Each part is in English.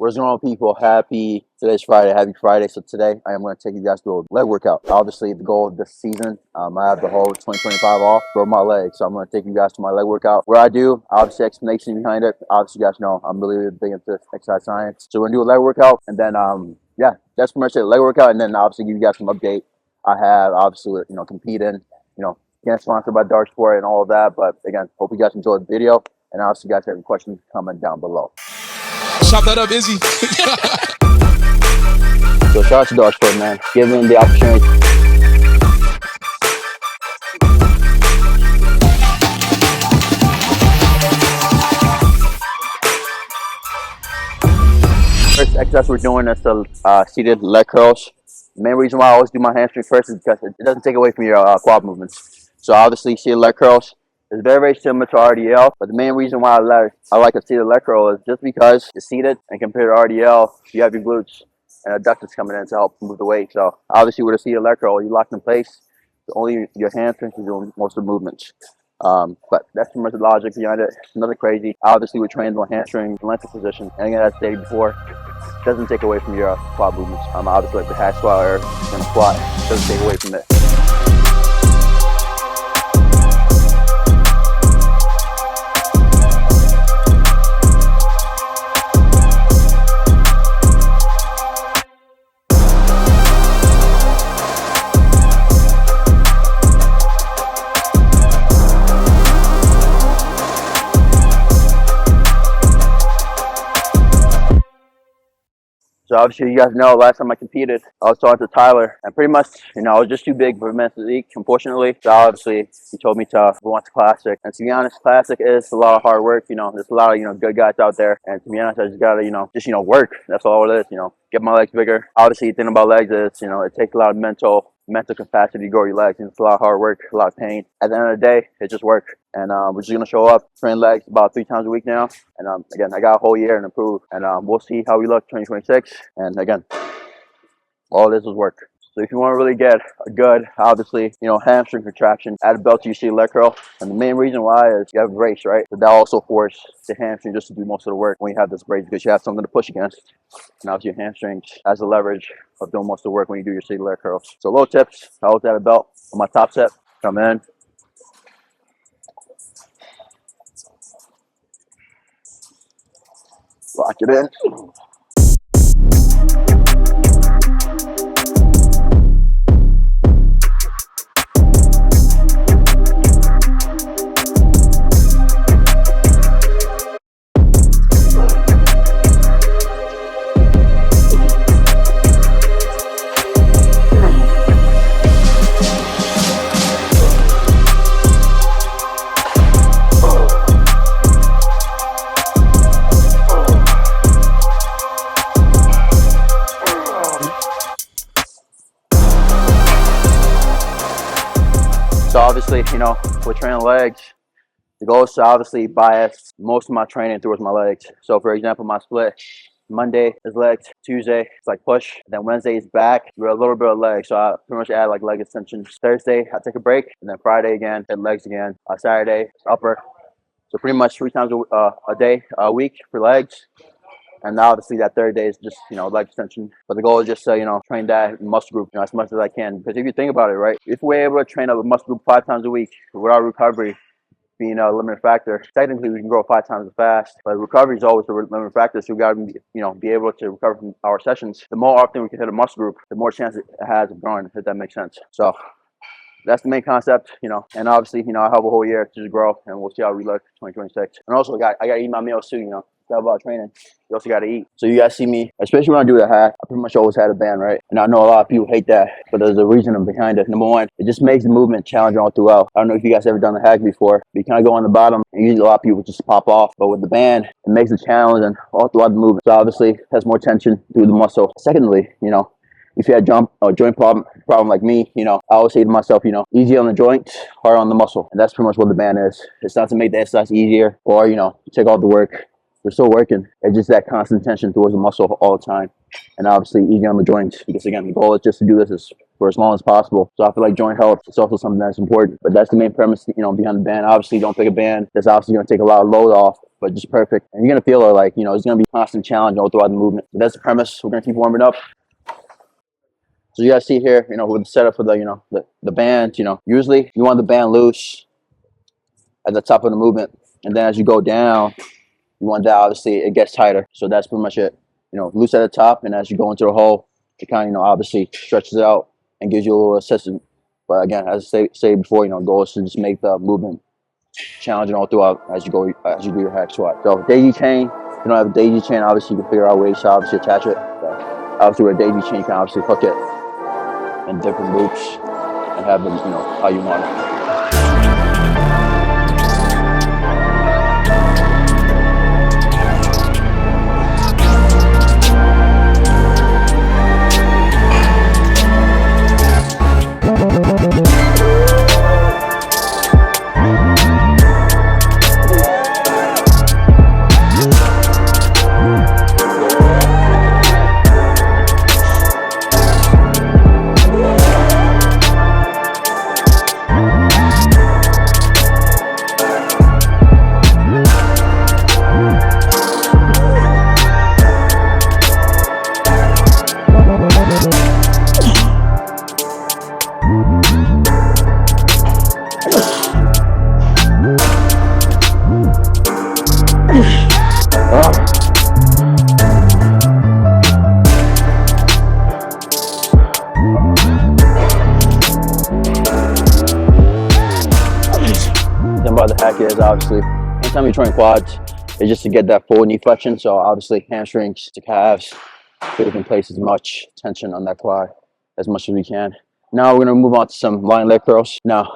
What's going on, people? Today's Friday. Happy Friday. So today I am going to take you guys through a leg workout. Obviously, the goal of this season, I have the whole 2025 off for my legs. So I'm going to take you guys to my leg workout. What I do, obviously, explanation behind it. Obviously, you guys know I'm really big into exercise science. So we're going to do a leg workout, and then yeah, that's pretty much it. Leg workout, and then obviously give you guys some update. I have obviously competing, getting sponsored by Dark Sport and all of that. But again, hope you guys enjoyed the video, and obviously, you guys have any questions, comment down below. Chop that up, Izzy. So shout out to Dark Sport, man. Giving the opportunity. First exercise we're doing is the seated leg curls. The main reason why I always do my hamstring first is because it doesn't take away from your quad movements. So obviously seated leg curls is very, very similar to RDL, but the main reason why I like a seated leg curl is just because it's seated, and compared to RDL, you have your glutes and adductors coming in to help move the weight. So obviously with a seated leg curl, you're locked in place. Only your hamstrings are doing most of the movements. But that's pretty much the logic behind it. Nothing crazy. Obviously we train on hamstring length of position. And again, as stated before, it doesn't take away from your quad movements. Obviously like the hack squat or in a squat, it doesn't take away from it. So obviously you guys know last time I competed, I was talking to Tyler, and pretty much, I was just too big for men's physique, unfortunately. So obviously he told me to go on to Classic. And to be honest, Classic is a lot of hard work. There's a lot of, good guys out there. And to be honest, I just gotta, work. That's all it is, get my legs bigger. Obviously the thing about legs is, it takes a lot of mental capacity to grow your legs, and it's a lot of hard work, a lot of pain. At the end of the day, it's just work. And we're just gonna show up, train legs about 3 times a week now. And again, I got a whole year and improve. And we'll see how we look 2026. And again, all this is work. So if you want to really get a good, obviously, hamstring contraction, add a belt to your seated leg curl. And the main reason why is you have a brace, right? So that also forces the hamstring just to do most of the work when you have this brace, because you have something to push against. And obviously your hamstrings has the leverage of doing most of the work when you do your seated leg curls. So little tips, I always add a belt on my top set. Come in. Lock it in. So obviously, we're training legs. The goal is to obviously bias most of my training towards my legs. So for example, my split, Monday is legs, Tuesday it's like push, then Wednesday is back with a little bit of legs. So I pretty much add like leg extensions. Thursday I take a break, and then Friday again, hit legs again. Saturday upper. So pretty much 3 times a week for legs. And obviously that third day is just, leg extension. But the goal is just to, train that muscle group, as much as I can. Because if you think about it, right, if we're able to train a muscle group 5 times a week without recovery being a limiting factor, technically we can grow 5 times as fast. But recovery is always the limiting factor. So we got to, be able to recover from our sessions. The more often we can hit a muscle group, the more chance it has of growing, if that makes sense. So that's the main concept, and obviously, I have a whole year to just grow, and we'll see how we look 2026. And also, I got to eat my meals too, It's all about training. You also got to eat. So you guys see me, especially when I do the hack, I pretty much always had a band, right? And I know a lot of people hate that, but there's a reason behind it. Number one, it just makes the movement challenging all throughout. I don't know if you guys ever done the hack before, but you kind of go on the bottom, and usually a lot of people just pop off. But with the band, it makes it challenging all throughout the movement. So obviously, it has more tension through the muscle. Secondly, if you had joint problem like me, I always say to myself, easy on the joint, hard on the muscle. And that's pretty much what the band is. It's not to make the exercise easier or, take all the work. We're still working. It's just that constant tension towards the muscle all the time. And obviously easy on the joints, because again, the goal is just to do this for as long as possible. So I feel like joint health is also something that's important. But that's the main premise, behind the band. Obviously, don't pick a band that's obviously going to take a lot of load off. but just perfect. And you're gonna feel it like, you know, it's gonna be constant challenge all throughout the movement. But that's the premise. We're gonna keep warming up. So you guys see here, you know, with the setup for the, you know, the band, you know, usually you want the band loose at the top of the movement, and then as you go down, you want that, obviously it gets tighter. So that's pretty much it. You know, loose at the top, and as you go into the hole, it kind of, you know, obviously stretches out and gives you a little assistance. But again, as I say before, you know, goal is to just make the movement challenging all throughout as you do your hack squat. So daisy chain, if you don't have a daisy chain, obviously you can figure out ways to obviously attach it. So obviously with a daisy chain, you can obviously hook it in different loops and have them, you know, how you want it. About the hack is obviously anytime you train quads, it's just to get that full knee flexion. So obviously hamstrings to calves, so we can place as much tension on that quad as much as we can. Now we're gonna move on to some lying leg curls. Now,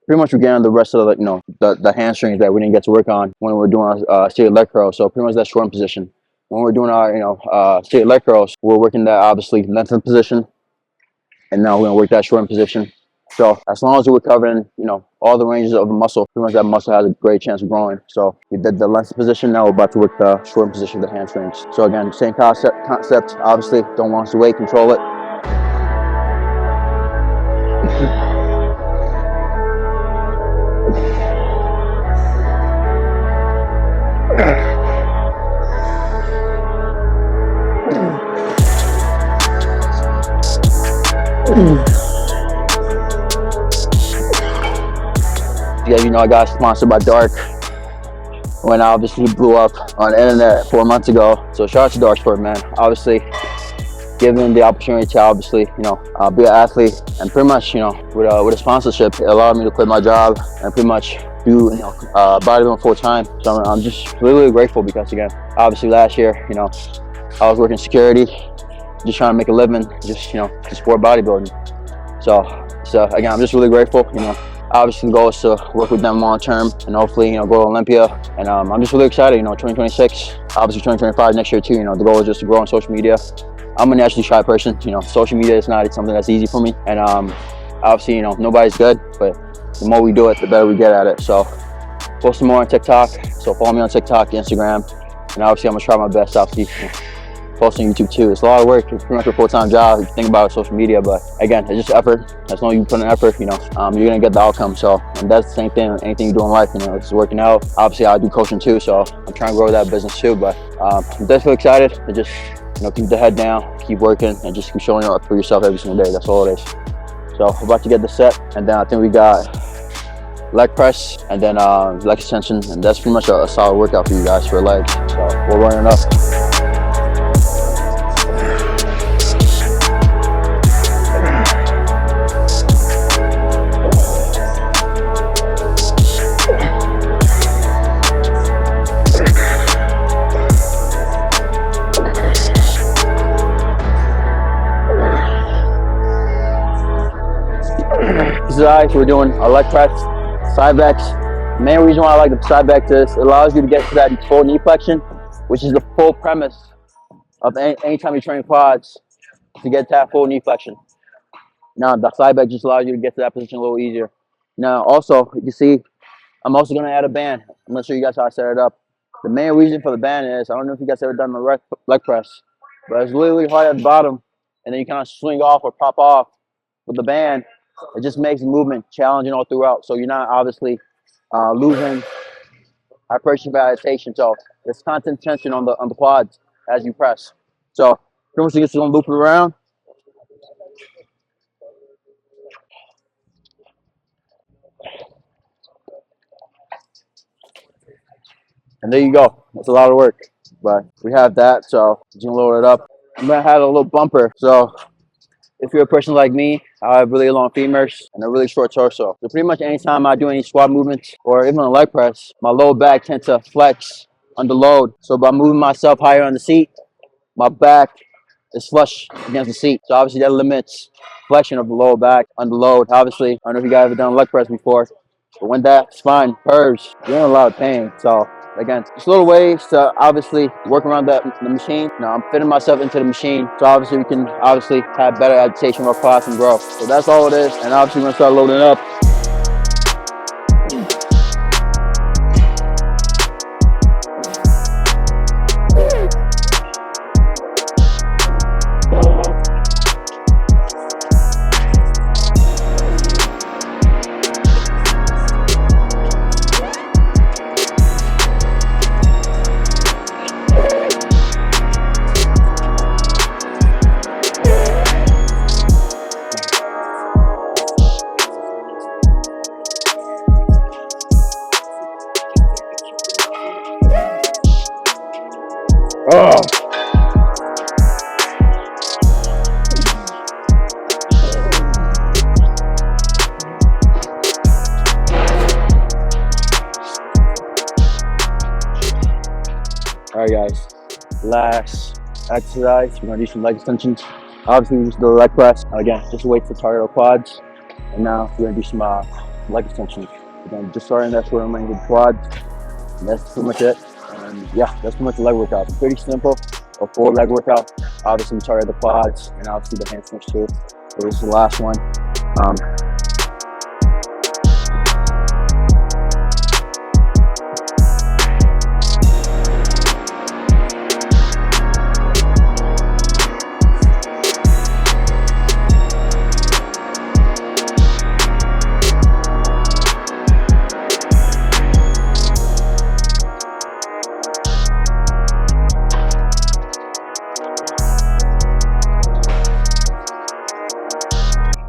pretty much we're getting the rest of the, you know, the hamstrings that we didn't get to work on when we're doing our straight leg curls. So pretty much that short position. When we're doing our, you know, straight leg curls, we're working that obviously lengthened position, and now we're gonna work that shortened position. So as long as we're covering, you know, all the ranges of the muscle, pretty much that muscle has a great chance of growing. So we did the length position, now we're about to work the short position of the hamstrings. So again, same concept, obviously, don't lose the weight, control it. Yeah, you know, I got sponsored by Dark when I obviously blew up on the internet 4 months ago. So shout out to Dark Sport, man. Obviously, given the opportunity to obviously, you know, be an athlete, and pretty much, you know, with a sponsorship, it allowed me to quit my job and pretty much do, you know, bodybuilding full time. So I'm just really grateful because, again, obviously last year, you know, I was working security, just trying to make a living, just, you know, to support bodybuilding. So again, I'm just really grateful, you know. Obviously the goal is to work with them long term and hopefully, you know, go to Olympia. And I'm just really excited, you know, 2026, obviously 2025 next year too, you know, the goal is just to grow on social media. I'm a naturally shy person, you know, social media is not something that's easy for me. And obviously, you know, nobody's good, but the more we do it, the better we get at it. So posting more on TikTok, so follow me on TikTok, Instagram, and obviously I'm gonna try my best, obviously, you know, posting on YouTube too. It's a lot of work. It's pretty much a full-time job if you think about social media, but again, it's just effort. As long as you put in effort, you know, you're gonna get the outcome. So, and that's the same thing with anything you do in life, you know, it's working out. Obviously I do coaching too, so I'm trying to grow that business too, but I'm definitely excited to just, you know, keep the head down, keep working, and just keep showing up for yourself every single day. That's all it is. So we're about to get the set, and then I think we got leg press and then leg extension, and that's pretty much a solid workout for you guys for legs. So we're running up. This is alright, we're doing a leg press, side backs. The main reason why I like the side back is it allows you to get to that full knee flexion, which is the full premise of anytime you train quads, to get to that full knee flexion. Now the side back just allows you to get to that position a little easier. Now also, you can see, I'm also going to add a band. I'm going to show you guys how I set it up. The main reason for the band is, I don't know if you guys ever done the leg press, but it's really hard at the bottom, and then you kind of swing off or pop off with the band. It just makes the movement challenging all throughout. So you're not obviously losing hypertrophy adaptation. So there's constant tension on the quads as you press. So pretty much you're just gonna loop it around. And there you go. That's a lot of work. But we have that, so you can load it up. I'm gonna have a little bumper. So if you're a person like me, I have really long femurs and a really short torso. So pretty much anytime I do any squat movements or even a leg press, my lower back tends to flex under load. So by moving myself higher on the seat, my back is flush against the seat. So obviously that limits flexion of the lower back under load. Obviously, I don't know if you guys have ever done a leg press before, but when that spine curves, you're in a lot of pain. So again, just little ways to obviously work around the machine. Now I'm fitting myself into the machine, so obviously we can obviously have better adaptation of our quads and growth. So that's all it is, and obviously we're gonna start loading it up. Oh. All right, guys. Last exercise, we're gonna do some leg extensions. Obviously, we just do a leg press. Again, just wait to target our quads. And now we're gonna do some leg extensions. Again, just starting that short and with quads. And that's pretty much it. And yeah, that's pretty much the leg workout. It's pretty simple, a full leg workout. Obviously, we target the quads and obviously the hamstrings too. So this is the last one.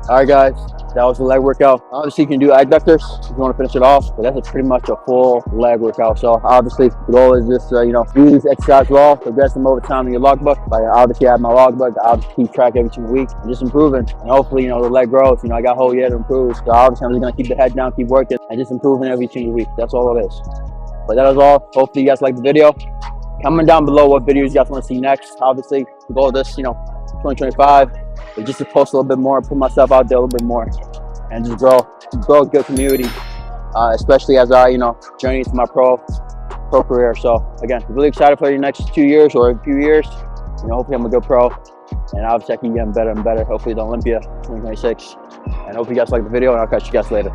All right, guys, that was the leg workout. Obviously, you can do adductors if you want to finish it off, but that's pretty much a full leg workout. So obviously, the goal is just do these exercises well, progress them over time in your logbook. Like obviously, I have my logbook. I obviously keep track every single week, and just improving. And hopefully, the leg grows. I got a whole year to improve. So obviously, I'm just gonna keep the head down, keep working, and just improving every single week. That's all it is. But that is all. Hopefully, you guys like the video. Comment down below what videos you guys want to see next. Obviously, the goal of this, 2025. But just to post a little bit more, put myself out there a little bit more, and just grow a good community, especially as I, journey into my pro career. So again, really excited for the next 2 years or a few years. Hopefully I'm a good pro, and obviously I can get better and better. Hopefully the Olympia 2026. And hopefully you guys like the video, and I'll catch you guys later.